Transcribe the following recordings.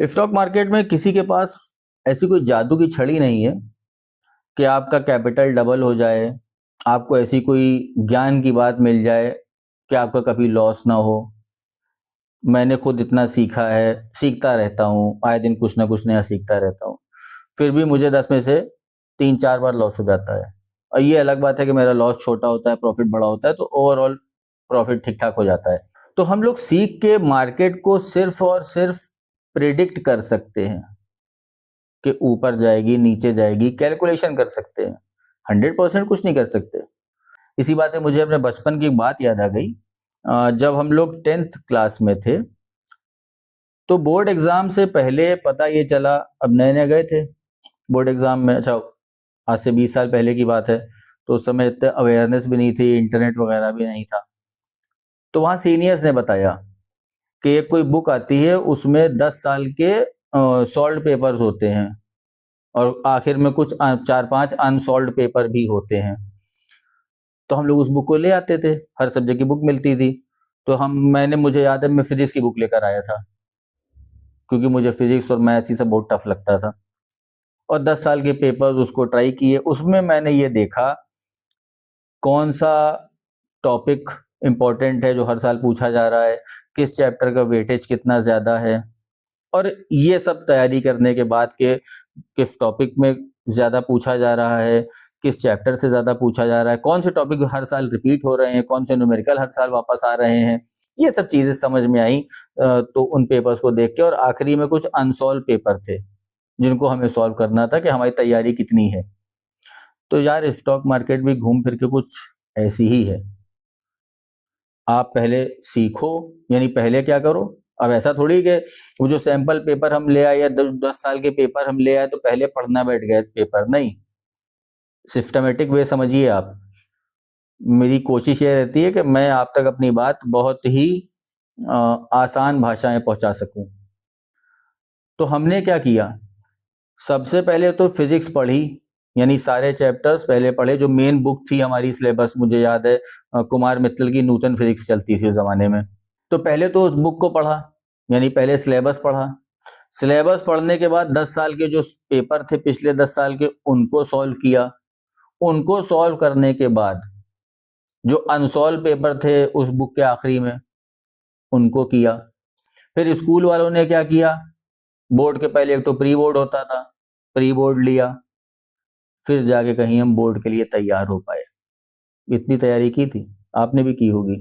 Stock market में किसी के पास ऐसी कोई जादू की छड़ी नहीं है कि आपका कैपिटल डबल हो जाए, आपको ऐसी कोई ज्ञान की बात मिल जाए कि आपका कभी लॉस ना हो। मैंने खुद इतना सीखा है, सीखता रहता हूँ, आए दिन कुछ ना कुछ नया सीखता रहता हूँ। फिर भी मुझे 10 में से 3-4 बार लॉस हो जाता है। और ये अलग बात है कि मेरा लॉस छोटा होता है, प्रॉफिट बड़ा होता है, तो ओवरऑल प्रॉफिट ठीक-ठाक हो जाता है। तो हम लोग सीख के मार्केट को सिर्फ़ और सिर्फ़ प्रिडिक्ट कर सकते हैं कि ऊपर जाएगी, नीचे जाएगी, कैलकुलेशन कर सकते हैं। 100% कुछ नहीं कर सकते। इसी बात पे मुझे अपने बचपन की एक बात याद आ गई। जब हम लोग 10th क्लास में थे, तो बोर्ड एग्ज़ाम से पहले पता ये चला, अब नए-नए गए थे बोर्ड एग्ज़ाम में। अच्छा, आज से 20 साल पहले की बात है, तो उस समय इतने अवेयरनेस भी नहीं थी, इंटरनेट वगैरह भी नहीं था। तो वहाँ सीनियर्स ने बताया कि एक कोई बुक आती है, उसमें 10 साल के सॉल्व्ड पेपर्स होते हैं और आखिर में कुछ 4-5 अनसॉल्व्ड पेपर भी होते हैं। तो हम लोग उस बुक को ले आते थे, हर सब्जेक्ट की बुक मिलती थी। तो मुझे याद है मैं फिजिक्स की बुक लेकर आया था, क्योंकि मुझे फिजिक्स और मैथ्स ये सब बहुत टफ लगता था। और 10 साल के पेपर्स उसको ट्राई किए, उसमें मैंने ये देखा कौन सा टॉपिक इम्पोर्टेंट है जो हर साल पूछा जा रहा है, किस चैप्टर का वेटेज कितना ज़्यादा है, और ये सब तैयारी करने के बाद के किस टॉपिक में ज़्यादा पूछा जा रहा है, किस चैप्टर से ज़्यादा पूछा जा रहा है, कौन से टॉपिक हर साल रिपीट हो रहे हैं, कौन से न्यूमेरिकल हर साल वापस आ रहे हैं, ये सब चीज़ें समझ में आई। तो उन पेपर्स को देख के, और आखिरी में कुछ अनसॉल्व पेपर थे जिनको हमें सॉल्व करना था कि हमारी तैयारी कितनी है। तो यार स्टॉक मार्केट भी घूम फिर के कुछ ऐसी ही है। आप पहले सीखो, यानी पहले क्या करो, अब ऐसा थोड़ी कि वो जो सैंपल पेपर हम ले आए या 10 साल के पेपर हम ले आए तो पहले पढ़ना बैठ गए पेपर, नहीं। सिस्टमेटिक वे समझिए आप। मेरी कोशिश ये रहती है कि मैं आप तक अपनी बात बहुत ही आसान भाषा में पहुंचा सकूं। तो हमने क्या किया, सबसे पहले तो फिजिक्स पढ़ी, यानी सारे चैप्टर्स पहले पढ़े। जो मेन बुक थी हमारी सिलेबस, मुझे याद है कुमार मित्तल की नूतन फिजिक्स चलती थी उस जमाने में। तो पहले तो उस बुक को पढ़ा, यानी पहले सिलेबस पढ़ा। सिलेबस पढ़ने के बाद 10 साल के जो पेपर थे पिछले 10 साल के, उनको सॉल्व किया। उनको सॉल्व करने के बाद जो अनसॉल्व पेपर थे उस बुक के आखिरी में, उनको किया। फिर स्कूल वालों ने क्या किया, बोर्ड के पहले एक तो प्री बोर्ड होता था, प्री बोर्ड लिया, फिर जाके कहीं हम बोर्ड के लिए तैयार हो पाए। इतनी तैयारी की थी, आपने भी की होगी,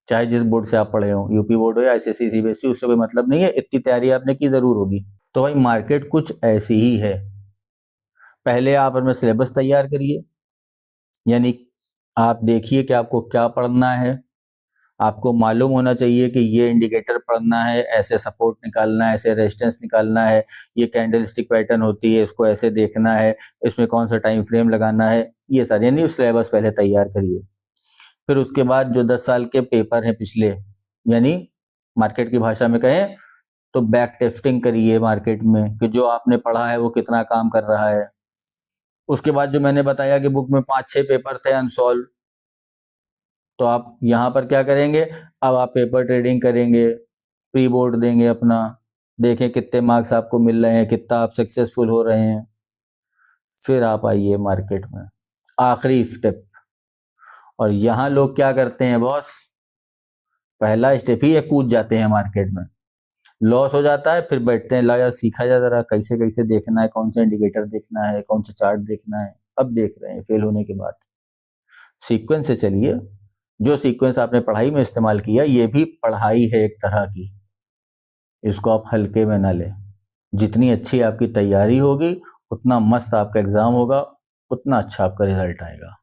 चाहे जिस बोर्ड से आप पढ़े हो, यूपी बोर्ड हो या एसएससी सीबीएसई, उससे कोई मतलब नहीं है, इतनी तैयारी आपने की जरूर होगी। तो भाई मार्केट कुछ ऐसी ही है। पहले आप अपना सिलेबस तैयार करिए, यानी आप देखिए कि आपको क्या पढ़ना है। आपको मालूम होना चाहिए कि ये इंडिकेटर पढ़ना है, ऐसे सपोर्ट निकालना है, ऐसे रेजिस्टेंस निकालना है, ये कैंडलस्टिक पैटर्न होती है, इसको ऐसे देखना है, इसमें कौन सा टाइम फ्रेम लगाना है, ये सारे, यानी सिलेबस पहले तैयार करिए। फिर उसके बाद जो 10 साल के पेपर हैं पिछले, यानी मार्केट की भाषा में कहें तो बैक टेस्टिंग करिए मार्केट में कि जो आपने पढ़ा है वो कितना काम कर रहा है। उसके बाद जो मैंने बताया कि बुक में 5-6 पेपर थे अनसॉल्व, तो आप यहाँ पर क्या करेंगे, अब आप पेपर ट्रेडिंग करेंगे, प्री बोर्ड देंगे अपना, देखें कितने मार्क्स आपको मिल रहे हैं, कितना आप सक्सेसफुल हो रहे हैं। फिर आप आइए मार्केट में, आखिरी स्टेप। और यहाँ लोग क्या करते हैं बॉस, पहला स्टेप ही है, कूद जाते हैं मार्केट में, लॉस हो जाता है, फिर बैठते हैं, ला यार सीखा जा जरा कैसे कैसे देखना है, कौन सा इंडिकेटर देखना है, कौन सा चार्ट देखना है। अब देख रहे हैं फेल होने के बाद। सीक्वेंस से चलिए, जो सीक्वेंस आपने पढ़ाई में इस्तेमाल किया, ये भी पढ़ाई है एक तरह की, इसको आप हल्के में ना लें। जितनी अच्छी आपकी तैयारी होगी, उतना मस्त आपका एग्जाम होगा, उतना अच्छा आपका रिजल्ट आएगा।